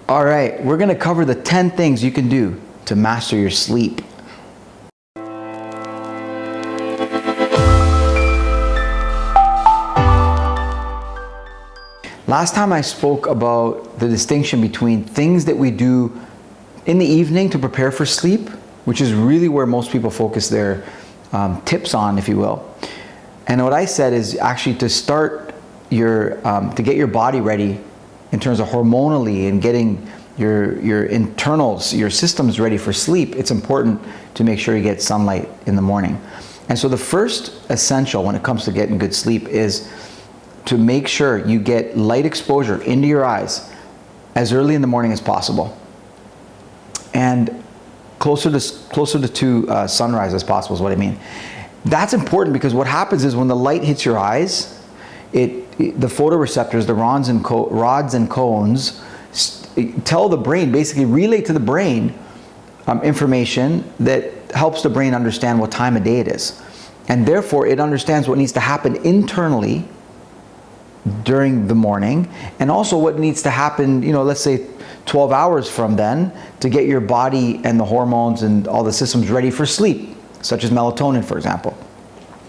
All right, we're gonna cover the 10 things you can do to master your sleep. Last time I spoke about the distinction between things that we do in the evening to prepare for sleep, which is really where most people focus their tips on, if you will. And what I said is actually to start to get your body ready in terms of hormonally and getting your internals, your systems ready for sleep. It's important to make sure you get sunlight in the morning. And so the first essential when it comes to getting good sleep is to make sure you get light exposure into your eyes as early in the morning as possible, and closer to sunrise as possible is what I mean. That's important because what happens is when the light hits your eyes, the photoreceptors, the rods and cones, tell the brain, basically relay to the brain information that helps the brain understand what time of day it is. And therefore it understands what needs to happen internally during the morning, and also what needs to happen, let's say 12 hours from then, to get your body and the hormones and all the systems ready for sleep, such as melatonin, for example.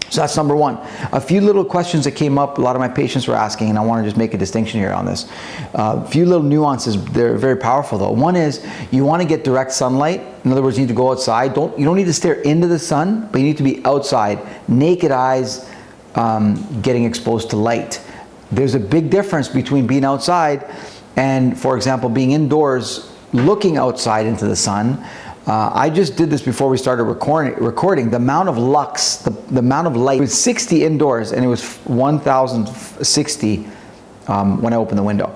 So that's number one. A few little questions that came up, a lot of my patients were asking, and I want to just make a distinction here on this. A few little nuances, they're very powerful though. One is you want to get direct sunlight. In other words, you need to go outside. You don't need to stare into the sun, but you need to be outside, naked eyes, getting exposed to light. There's a big difference between being outside and, for example, being indoors, looking outside into the sun. I just did this before we started recording. The amount of lux, the amount of light, it was 60 indoors and it was 1060 when I opened the window.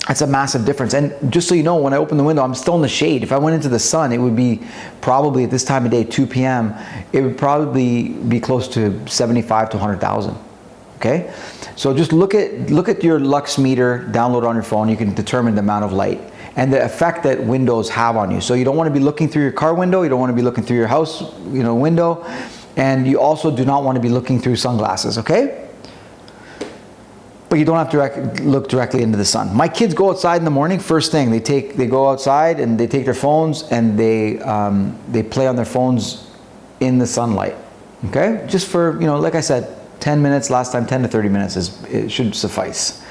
That's a massive difference. And just so you know, when I open the window, I'm still in the shade. If I went into the sun, it would be probably at this time of day, 2 p.m., it would probably be close to 75 to 100,000. Okay? So just look at your lux meter, download on your phone. You can determine the amount of light and the effect that windows have on you. So you don't want to be looking through your car window. You don't want to be looking through your house, window. And you also do not want to be looking through sunglasses, okay? But you don't have to look directly into the sun. My kids go outside in the morning. First thing, they go outside and they take their phones and they play on their phones in the sunlight, okay? Just for, like I said, 10 minutes, last time 10 to 30 minutes it should suffice.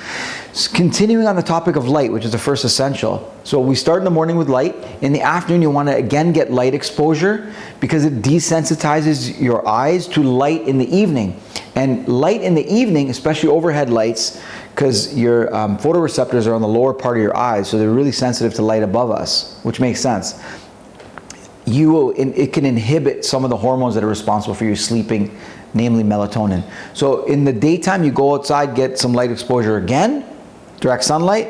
Continuing on the topic of light, which is the first essential. So we start in the morning with light. In the afternoon, you want to again get light exposure because it desensitizes your eyes to light in the evening. And light in the evening, especially overhead lights, because your photoreceptors are on the lower part of your eyes, so they're really sensitive to light above us, which makes sense. It can inhibit some of the hormones that are responsible for you sleeping, namely melatonin. So in the daytime, you go outside, get some light exposure again, direct sunlight,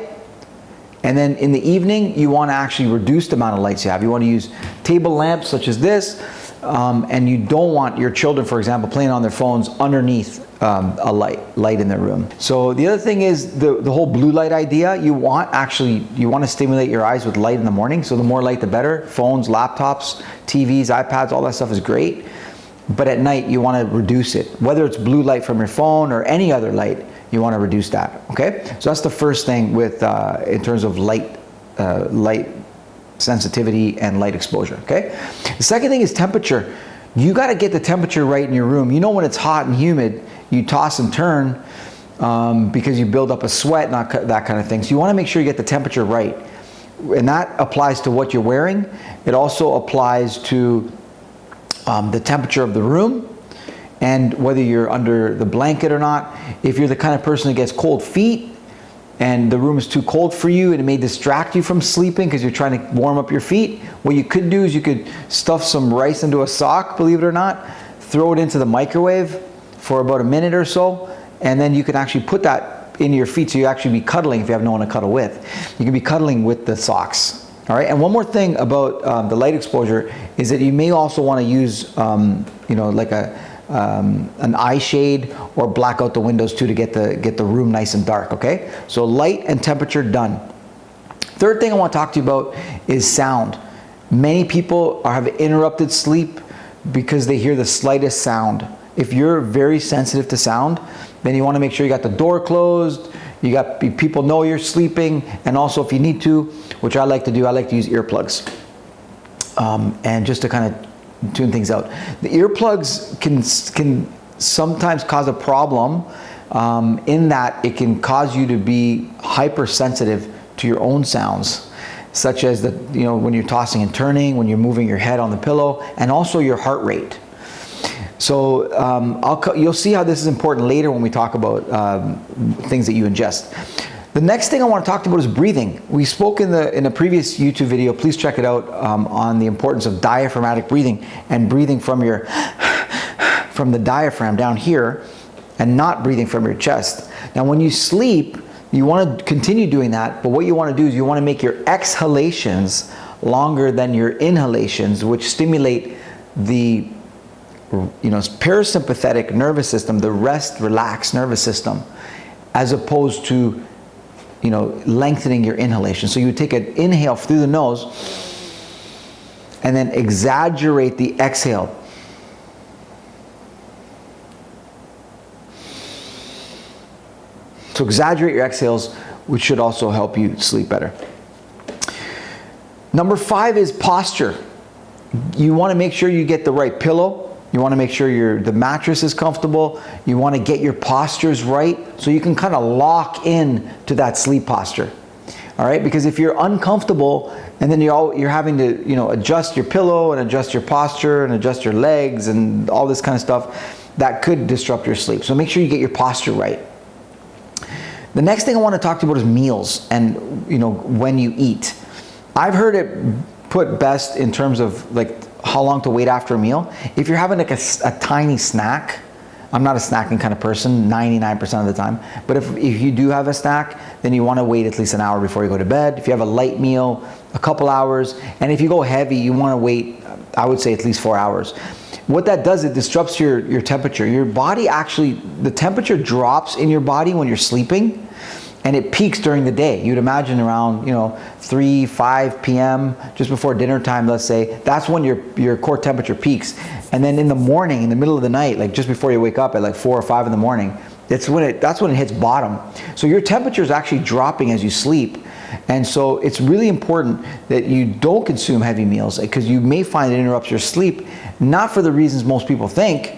and then in the evening, you want to actually reduce the amount of lights you have. You want to use table lamps such as this, and you don't want your children, for example, playing on their phones underneath a light in their room. So the other thing is the whole blue light idea. You want to stimulate your eyes with light in the morning. So the more light, the better. Phones, laptops, TVs, iPads, all that stuff is great. But at night, you want to reduce it. Whether it's blue light from your phone or any other light, you want to reduce that, okay? So that's the first thing with in terms of light sensitivity and light exposure, okay? The second thing is temperature. You got to get the temperature right in your room. When it's hot and humid, you toss and turn because you build up a sweat, not that kind of thing. So you want to make sure you get the temperature right. And that applies to what you're wearing. It also applies to the temperature of the room and whether you're under the blanket or not. If you're the kind of person that gets cold feet and the room is too cold for you and it may distract you from sleeping because you're trying to warm up your feet, what you could do is you could stuff some rice into a sock, believe it or not, throw it into the microwave for about a minute or so, and then you can actually put that in your feet so you actually be cuddling if you have no one to cuddle with. You can be cuddling with the socks. All right, and one more thing about the light exposure is that you may also want to use, like an eye shade or black out the windows too to get the room nice and dark. Okay, so light and temperature done. Third thing I want to talk to you about is sound. Many people have interrupted sleep because they hear the slightest sound. If you're very sensitive to sound, then you want to make sure you got the door closed, You got people know you're sleeping, and also if you need to, which I like to do, I like to use earplugs, and just to kind of tune things out. The earplugs can sometimes cause a problem in that it can cause you to be hypersensitive to your own sounds, such as when you're tossing and turning, when you're moving your head on the pillow, and also your heart rate. So you'll see how this is important later when we talk about things that you ingest. The next thing I want to talk about is breathing. We spoke in a previous YouTube video, please check it out, on the importance of diaphragmatic breathing and breathing from the diaphragm down here and not breathing from your chest. Now when you sleep, you want to continue doing that, but what you want to do is you want to make your exhalations longer than your inhalations, which stimulate the parasympathetic nervous system, the rest, relax nervous system, as opposed to lengthening your inhalation. So you would take an inhale through the nose and then exaggerate the exhale. So exaggerate your exhales, which should also help you sleep better. Number 5 is posture. You want to make sure you get the right pillow. You want to make sure the mattress is comfortable. You want to get your postures right so you can kind of lock in to that sleep posture. All right, because if you're uncomfortable and then you're having to adjust your pillow and adjust your posture and adjust your legs and all this kind of stuff, that could disrupt your sleep. So make sure you get your posture right. The next thing I want to talk to you about is meals and when you eat. I've heard it put best in terms of how long to wait after a meal. If you're having a tiny snack, I'm not a snacking kind of person 99% of the time, but if you do have a snack, then you want to wait at least an hour before you go to bed. If you have a light meal, a couple hours, and if you go heavy, you want to wait, I would say at least 4 hours. What that does, it disrupts your temperature. Your body actually, the temperature drops in your body when you're sleeping, and it peaks during the day. You'd imagine around 3, 5 p.m., just before dinner time, let's say, that's when your core temperature peaks. And then in the morning, in the middle of the night, just before you wake up at 4 or 5 in the morning, that's when it hits bottom. So your temperature is actually dropping as you sleep. And so it's really important that you don't consume heavy meals, because you may find it interrupts your sleep, not for the reasons most people think.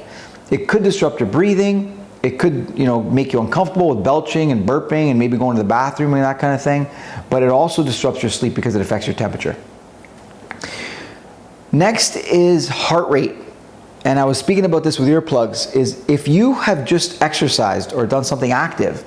It could disrupt your breathing. It could, make you uncomfortable with belching and burping and maybe going to the bathroom and that kind of thing. But it also disrupts your sleep because it affects your temperature. Next is heart rate. And I was speaking about this with earplugs, is if you have just exercised or done something active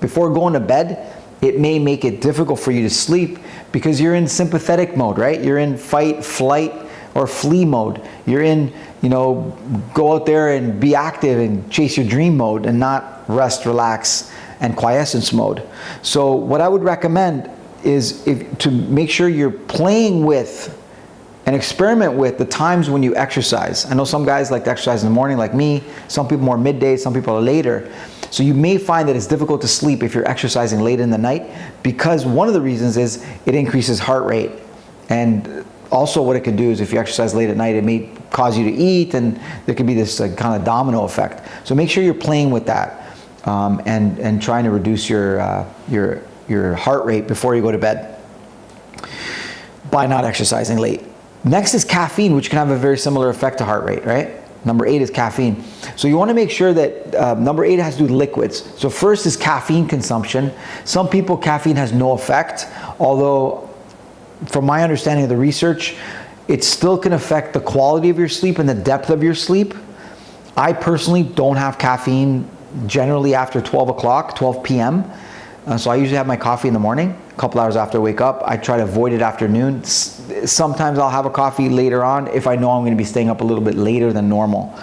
before going to bed, it may make it difficult for you to sleep because you're in sympathetic mode, right? You're in fight, flight, or flee mode. You're in, go out there and be active and chase your dream mode, and not rest, relax, and quiescence mode. So what I would recommend is to make sure you're playing with and experiment with the times when you exercise. I know some guys like to exercise in the morning like me, some people more midday, some people are later. So you may find that it's difficult to sleep if you're exercising late in the night, because one of the reasons is it increases heart rate. And also what it can do is if you exercise late at night, it may cause you to eat, and there could be this kind of domino effect. So make sure you're playing with that and trying to reduce your heart rate before you go to bed by not exercising late. Next is caffeine, which can have a very similar effect to heart rate, right? Number 8 is caffeine. So you want to make sure that number 8 has to do with liquids. So first is caffeine consumption. Some people, caffeine has no effect, although from my understanding of the research, it still can affect the quality of your sleep and the depth of your sleep. I personally don't have caffeine generally after 12 p.m. So I usually have my coffee in the morning, a couple hours after I wake up. I try to avoid it after noon. Sometimes I'll have a coffee later on if I know I'm going to be staying up a little bit later than normal.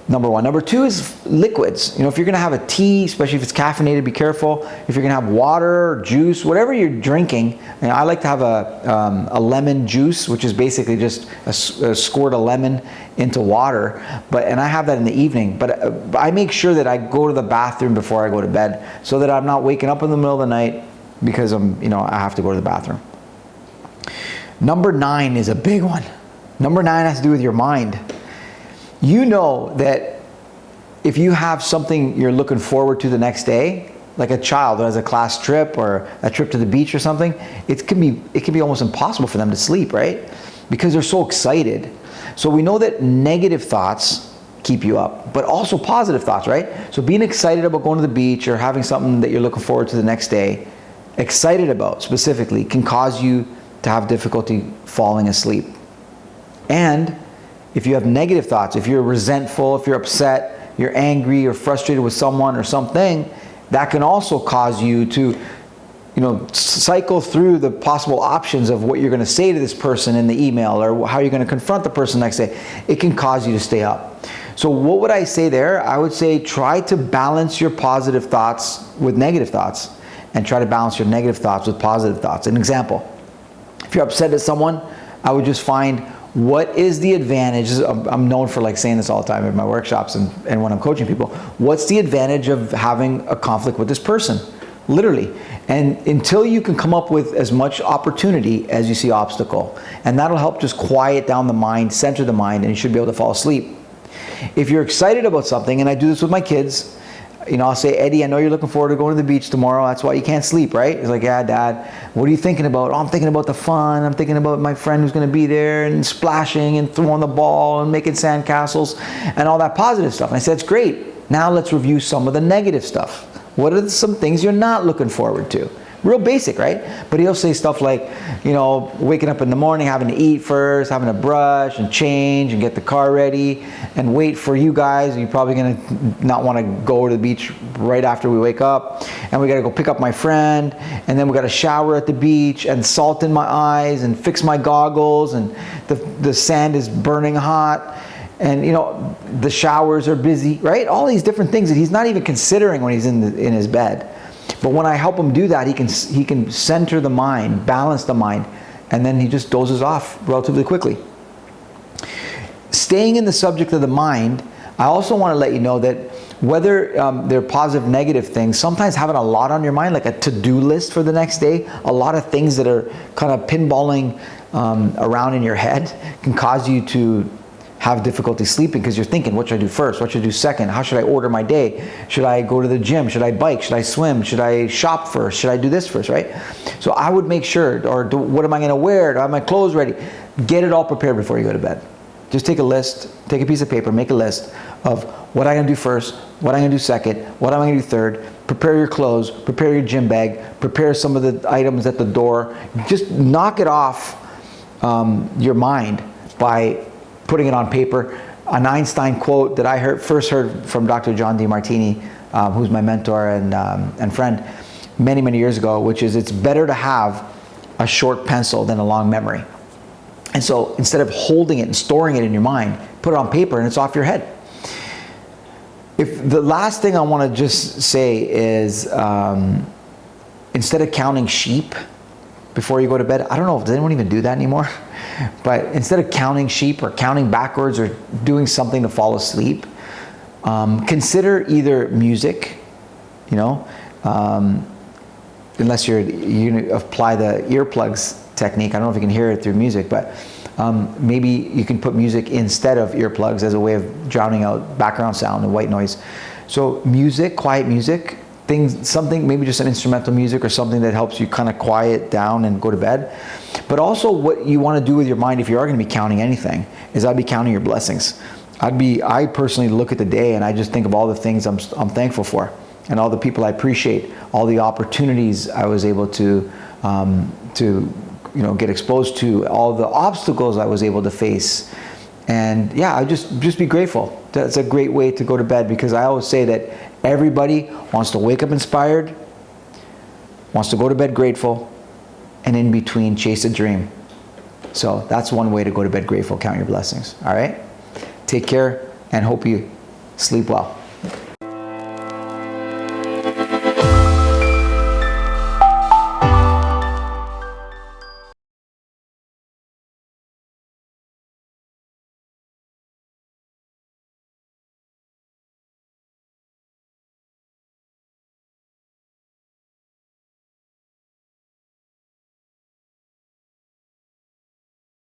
Number 1. Number 2 is liquids. If you're going to have a tea, especially if it's caffeinated, be careful. If you're going to have water, juice, whatever you're drinking, I like to have a lemon juice, which is basically just a squirt of lemon into water. And I have that in the evening. But I make sure that I go to the bathroom before I go to bed, so that I'm not waking up in the middle of the night because I have to go to the bathroom. Number 9 is a big one. Number 9 has to do with your mind. You know that if you have something you're looking forward to the next day, like a child who has a class trip or a trip to the beach or something, it can be almost impossible for them to sleep, right? Because they're so excited. So we know that negative thoughts keep you up, but also positive thoughts, right? So being excited about going to the beach or having something that you're looking forward to the next day, excited about specifically, can cause you to have difficulty falling asleep. And if you have negative thoughts, if you're resentful, if you're upset, you're angry or frustrated with someone or something, that can also cause you to, cycle through the possible options of what you're going to say to this person in the email or how you're going to confront the person next day. It can cause you to stay up. So what would I say there? I would say try to balance your positive thoughts with negative thoughts, and try to balance your negative thoughts with positive thoughts. An example, if you're upset at someone, I would just find what is the advantage. I'm known for like saying this all the time in my workshops and when I'm coaching people. What's the advantage of having a conflict with this person? Literally. And until you can come up with as much opportunity as you see obstacle. And that'll help just quiet down the mind, center the mind, and you should be able to fall asleep. If you're excited about something, and I do this with my kids, I'll say, Eddie, I know you're looking forward to going to the beach tomorrow. That's why you can't sleep, right? He's like, yeah, Dad. What are you thinking about? Oh, I'm thinking about the fun. I'm thinking about my friend who's going to be there and splashing and throwing the ball and making sand castles and all that positive stuff. And I said, it's great. Now let's review some of the negative stuff. What are some things you're not looking forward to? Real basic, right? But he'll say stuff like, waking up in the morning, having to eat first, having to brush and change and get the car ready and wait for you guys. You're probably going to not want to go to the beach right after we wake up. And we got to go pick up my friend. And then we got to shower at the beach and salt in my eyes and fix my goggles. And the sand is burning hot. And the showers are busy, right? All these different things that he's not even considering when he's in his bed. But when I help him do that, he can center the mind, balance the mind, and then he just dozes off relatively quickly. Staying in the subject of the mind, I also want to let you know that whether they're positive, negative things, sometimes having a lot on your mind, like a to-do list for the next day, a lot of things that are kind of pinballing around in your head can cause you to have difficulty sleeping because you're thinking, what should I do first? What should I do second? How should I order my day? Should I go to the gym? Should I bike? Should I swim? Should I shop first? Should I do this first, right? So I would make sure, what am I going to wear? Do I have my clothes ready? Get it all prepared before you go to bed. Just take a list, take a piece of paper, make a list of what I'm going to do first, what I'm going to do second, what I'm going to do third. Prepare your clothes, prepare your gym bag, prepare some of the items at the door. Just knock it off your mind by putting it on paper. An Einstein quote that I first heard from Dr. John DeMartini, who's my mentor and friend, many years ago, which is, it's better to have a short pencil than a long memory. And so instead of holding it and storing it in your mind, put it on paper and it's off your head. If the last thing I want to just say is, instead of counting sheep before you go to bed, I don't know, does anyone even do that anymore? But instead of counting sheep or counting backwards or doing something to fall asleep, consider either music, unless you apply the earplugs technique. I don't know if you can hear it through music, but maybe you can put music instead of earplugs as a way of drowning out background sound and white noise. So music, quiet music, something, maybe just an instrumental music or something that helps you kind of quiet down and go to bed. But also what you want to do with your mind, if you are going to be counting anything, is I'd be counting your blessings. I personally look at the day and I just think of all the things I'm thankful for, and all the people I appreciate, all the opportunities I was able to get exposed to, all the obstacles I was able to face. And yeah, I just be grateful. That's a great way to go to bed, because I always say that everybody wants to wake up inspired, wants to go to bed grateful, and in between chase a dream. So that's one way to go to bed grateful. Count your blessings. All right? Take care and hope you sleep well.